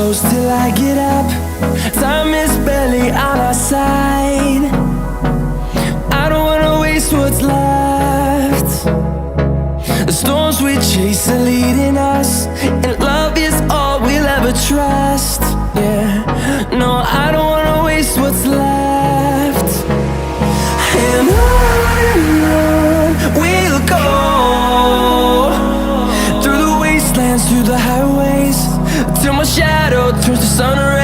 close till I get up. Time is barely on our side. I don't wanna waste what's left. The storms we chase are leading us, and love is all we'll ever trust. Yeah, no, I don't wanna waste what's left. And on we'll go, through the wastelands, through the highways, till my shadow turns to sun rays.